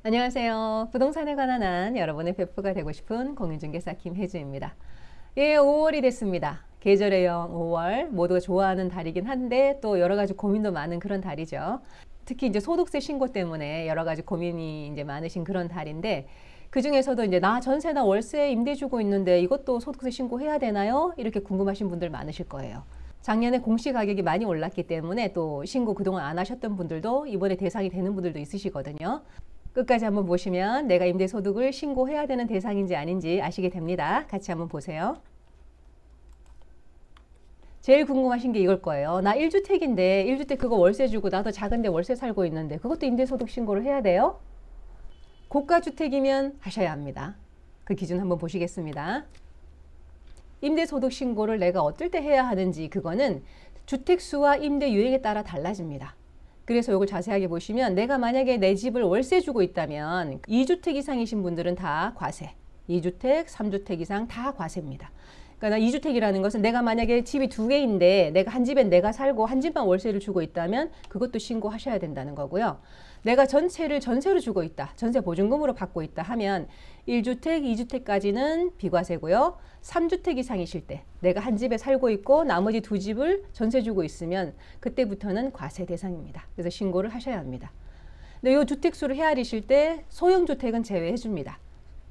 안녕하세요. 부동산에 관한 한 여러분의 베프가 되고 싶은 공인중개사 김혜주입니다. 예, 5월이 됐습니다. 계절의 영 5월 모두가 좋아하는 달이긴 한데 또 여러 가지 고민도 많은 그런 달이죠. 특히 이제 소득세 신고 때문에 여러 가지 고민이 이제 많으신 그런 달인데 그 중에서도 이제 나 전세나 월세 임대 주고 있는데 이것도 소득세 신고해야 되나요? 이렇게 궁금하신 분들 많으실 거예요. 작년에 공시 가격이 많이 올랐기 때문에 또 신고 그동안 안 하셨던 분들도 이번에 대상이 되는 분들도 있으시거든요. 끝까지 한번 보시면 내가 임대소득을 신고해야 되는 대상인지 아닌지 아시게 됩니다. 같이 한번 보세요. 제일 궁금하신 게 이걸 거예요. 나 1주택인데 1주택 그거 월세 주고 나도 작은데 월세 살고 있는데 그것도 임대소득 신고를 해야 돼요? 고가주택이면 하셔야 합니다. 그 기준 한번 보시겠습니다. 임대소득 신고를 내가 어떨 때 해야 하는지 그거는 주택수와 임대 유형에 따라 달라집니다. 그래서 이걸 자세하게 보시면 내가 만약에 내 집을 월세 주고 있다면 2주택 이상이신 분들은 다 과세, 2주택, 3주택 이상 다 과세입니다. 그러니까 2주택이라는 것은 내가 만약에 집이 2개인데 내가 한 집엔 내가 살고 한 집만 월세를 주고 있다면 그것도 신고하셔야 된다는 거고요. 내가 전체를 전세로 주고 있다, 전세 보증금으로 받고 있다 하면 1주택, 2주택까지는 비과세고요. 3주택 이상이실 때 내가 한 집에 살고 있고 나머지 두 집을 전세 주고 있으면 그때부터는 과세 대상입니다. 그래서 신고를 하셔야 합니다. 근데 이 주택수를 헤아리실 때 소형주택은 제외해 줍니다.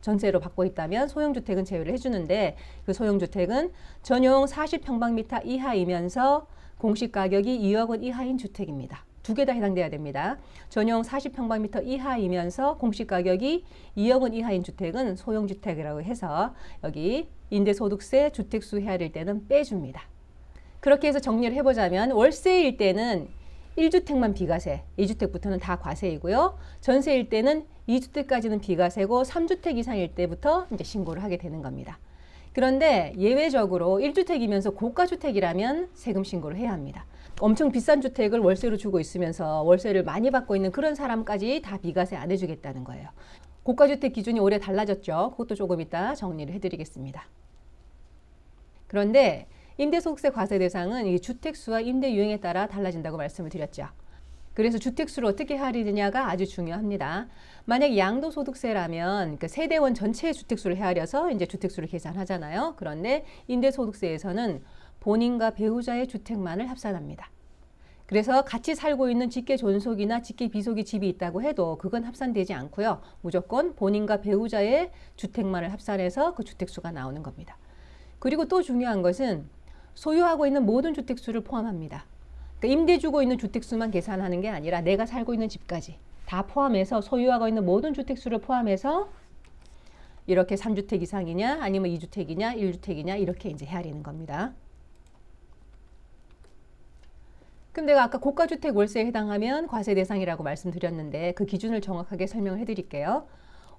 전세로 받고 있다면 소형주택은 제외를 해주는데 그 소형주택은 전용 40평방미터 이하이면서 공시가격이 2억 원 이하인 주택입니다. 두 개 다 해당돼야 됩니다. 전용 40평방미터 이하이면서 공시가격이 2억 원 이하인 주택은 소형주택이라고 해서 여기 임대소득세 주택수 헤아릴 때는 빼줍니다. 그렇게 해서 정리를 해보자면 월세일 때는 1주택만 비과세, 2주택부터는 다 과세이고요. 전세일 때는 2주택까지는 비과세고 3주택 이상일 때부터 이제 신고를 하게 되는 겁니다. 그런데 예외적으로 1주택이면서 고가주택이라면 세금 신고를 해야 합니다. 엄청 비싼 주택을 월세로 주고 있으면서 월세를 많이 받고 있는 그런 사람까지 다 비과세 안 해주겠다는 거예요. 고가주택 기준이 올해 달라졌죠. 그것도 조금 이따 정리를 해드리겠습니다. 그런데 임대소득세 과세 대상은 이 주택수와 임대 유형에 따라 달라진다고 말씀을 드렸죠. 그래서 주택수를 어떻게 헤아리느냐가 아주 중요합니다. 만약 양도소득세라면 그 세대원 전체의 주택수를 헤아려서 이제 주택수를 계산하잖아요. 그런데 임대소득세에서는 본인과 배우자의 주택만을 합산합니다. 그래서 같이 살고 있는 직계 존속이나 직계 비속이 집이 있다고 해도 그건 합산되지 않고요. 무조건 본인과 배우자의 주택만을 합산해서 그 주택수가 나오는 겁니다. 그리고 또 중요한 것은 소유하고 있는 모든 주택수를 포함합니다. 그러니까 임대 주고 있는 주택수만 계산하는 게 아니라 내가 살고 있는 집까지 다 포함해서 소유하고 있는 모든 주택수를 포함해서 이렇게 3주택 이상이냐 아니면 2주택이냐 1주택이냐 이렇게 이제 헤아리는 겁니다. 그럼 내가 아까 고가주택 월세에 해당하면 과세 대상이라고 말씀드렸는데 그 기준을 정확하게 설명을 해드릴게요.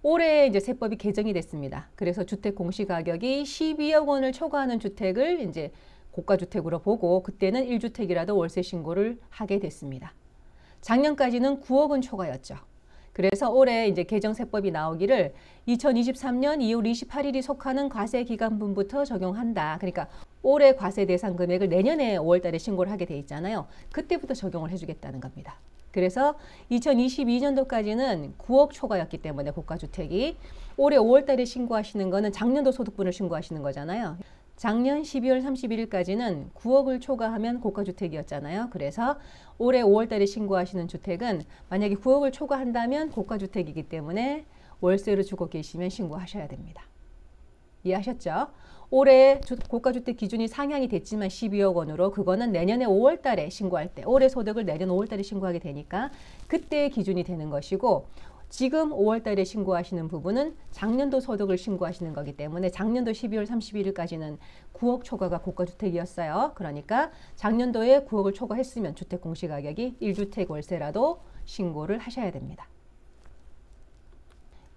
올해 이제 세법이 개정이 됐습니다. 그래서 주택 공시가격이 12억 원을 초과하는 주택을 이제 고가주택으로 보고 그때는 1주택이라도 월세 신고를 하게 됐습니다. 작년까지는 9억 원 초과였죠. 그래서 올해 이제 개정 세법이 나오기를 2023년 2월 28일이 속하는 과세 기간분부터 적용한다. 그러니까 올해 과세 대상 금액을 내년에 5월 달에 신고를 하게 돼 있잖아요. 그때부터 적용을 해주겠다는 겁니다. 그래서 2022년도까지는 9억 초과였기 때문에 고가주택이 올해 5월 달에 신고하시는 거는 작년도 소득분을 신고하시는 거잖아요. 작년 12월 31일까지는 9억을 초과하면 고가주택이었잖아요. 그래서 올해 5월 달에 신고하시는 주택은 만약에 9억을 초과한다면 고가주택이기 때문에 월세로 주고 계시면 신고하셔야 됩니다. 이해하셨죠? 올해 고가주택 기준이 상향이 됐지만 12억 원으로 그거는 내년에 5월 달에 신고할 때 올해 소득을 내년 5월 달에 신고하게 되니까 그때의 기준이 되는 것이고 지금 5월 달에 신고하시는 부분은 작년도 소득을 신고하시는 거기 때문에 작년도 12월 31일까지는 9억 초과가 고가주택이었어요. 그러니까 작년도에 9억을 초과했으면 주택 공시가격이 1주택 월세라도 신고를 하셔야 됩니다.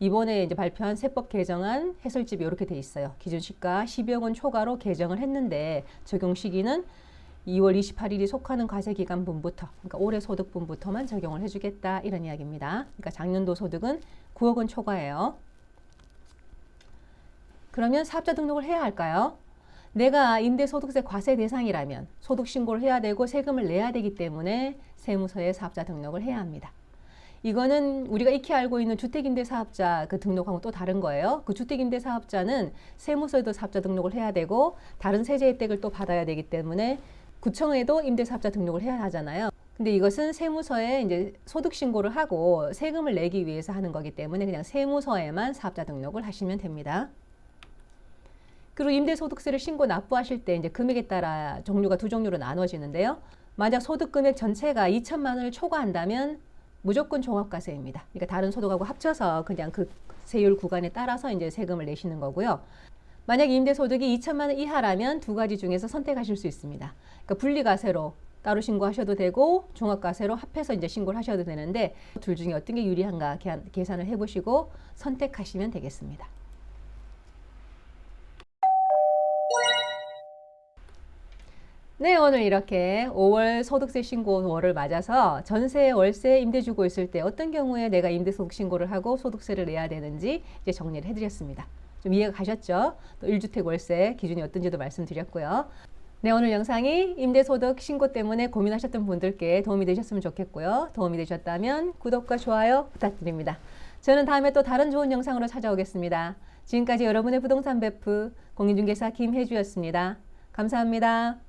이번에 이제 발표한 세법 개정안 해설집이 이렇게 돼 있어요. 기준 시가 12억 원 초과로 개정을 했는데 적용 시기는 2월 28일이 속하는 과세기간분부터, 그러니까 올해 소득분부터만 적용을 해주겠다 이런 이야기입니다. 그러니까 작년도 소득은 9억 원 초과예요. 그러면 사업자 등록을 해야 할까요? 내가 임대소득세 과세 대상이라면 소득신고를 해야 되고 세금을 내야 되기 때문에 세무서에 사업자 등록을 해야 합니다. 이거는 우리가 익히 알고 있는 주택임대사업자 그 등록하고 또 다른 거예요. 그 주택임대사업자는 세무서에도 사업자 등록을 해야 되고 다른 세제 혜택을 또 받아야 되기 때문에 구청에도 임대사업자 등록을 해야 하잖아요. 근데 이것은 세무서에 이제 소득 신고를 하고 세금을 내기 위해서 하는 거기 때문에 그냥 세무서에만 사업자 등록을 하시면 됩니다. 그리고 임대소득세를 신고 납부하실 때 이제 금액에 따라 종류가 두 종류로 나눠지는데요. 만약 소득 금액 전체가 2천만 원을 초과한다면 무조건 종합과세입니다. 그러니까 다른 소득하고 합쳐서 그냥 그 세율 구간에 따라서 이제 세금을 내시는 거고요. 만약 임대소득이 2천만 원 이하라면 두 가지 중에서 선택하실 수 있습니다. 그러니까 분리과세로 따로 신고하셔도 되고 종합과세로 합해서 이제 신고를 하셔도 되는데 둘 중에 어떤 게 유리한가 계산을 해보시고 선택하시면 되겠습니다. 네, 오늘 이렇게 5월 소득세 신고월을 맞아서 전세, 월세, 임대 주고 있을 때 어떤 경우에 내가 임대소득 신고를 하고 소득세를 내야 되는지 이제 정리를 해드렸습니다. 좀 이해가 가셨죠? 또 1주택 월세 기준이 어떤지도 말씀드렸고요. 네, 오늘 영상이 임대소득 신고 때문에 고민하셨던 분들께 도움이 되셨으면 좋겠고요. 도움이 되셨다면 구독과 좋아요 부탁드립니다. 저는 다음에 또 다른 좋은 영상으로 찾아오겠습니다. 지금까지 여러분의 부동산 베프 공인중개사 김혜주였습니다. 감사합니다.